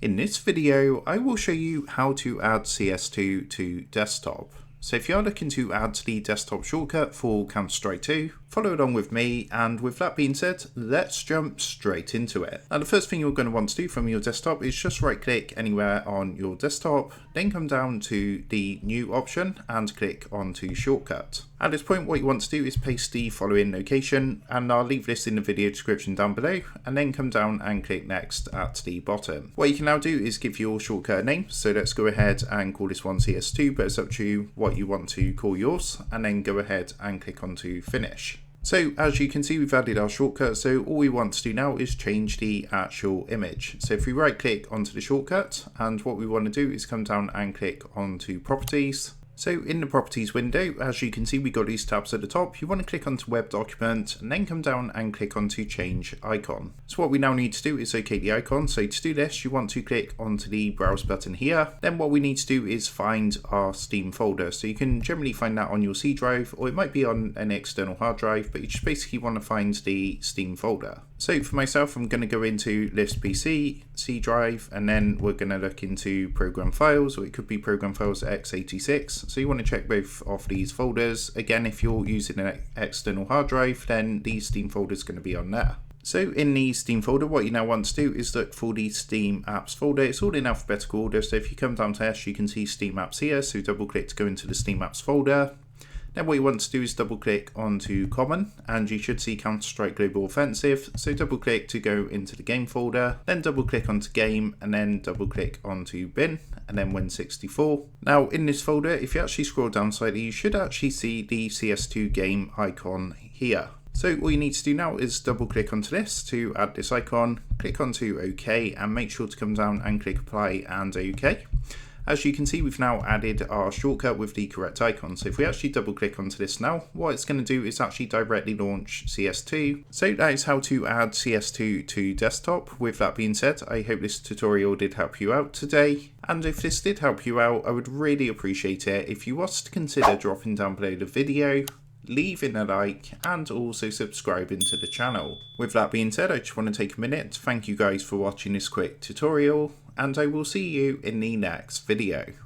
In this video, I will show you how to add CS2 to desktop. So if you're looking to add the desktop shortcut for Counter-Strike 2, follow along with me, and with that being said, let's jump straight into it. Now the first thing you're going to want to do from your desktop is just right click anywhere on your desktop, then come down to the new option and click onto shortcut. At this point what you want to do is paste the following location, and I'll leave this in the video description down below, and then come down and click next at the bottom. What you can now do is give your shortcut a name, so let's go ahead and call this one CS2, but it's up to you what you want to call yours, and then go ahead and click onto finish. So as you can see, we've added our shortcut, so all we want to do now is change the actual image. So if we right click onto the shortcut, and what we want to do is come down and click onto properties. So in the properties window, as you can see, we got these tabs at the top. You want to click onto web document and then come down and click onto change icon. So what we now need to do is locate the icon. So to do this, you want to click onto the browse button here. Then what we need to do is find our Steam folder. So you can generally find that on your C drive, or it might be on an external hard drive, but you just basically want to find the Steam folder. So for myself, I'm going to go into list PC, C drive, and then we're going to look into program files, or it could be program files x86. So you want to check both of these folders. Again, if you're using an external hard drive, then the Steam folder is going to be on there. So in the Steam folder, what you now want to do is look for the Steam apps folder. It's all in alphabetical order. So if you come down to S, you can see Steam apps here. So double click to go into the Steam apps folder. Then what you want to do is double click onto common, and you should see Counter-Strike Global Offensive. So double click to go into the game folder, then double click onto game, and then double click onto bin, and then Win64. Now in this folder, if you actually scroll down slightly, you should actually see the CS2 game icon here. So all you need to do now is double click onto this to add this icon, click onto OK, and make sure to come down and click apply and OK. As you can see, we've now added our shortcut with the correct icon. So if we actually double click onto this now, what it's going to do is actually directly launch CS2. So that is how to add CS2 to desktop. With that being said, I hope this tutorial did help you out today. And if this did help you out, I would really appreciate it if you was to consider dropping down below the video, leaving a like, and also subscribing to the channel. With that being said, I just want to take a minute to thank you guys for watching this quick tutorial, and I will see you in the next video.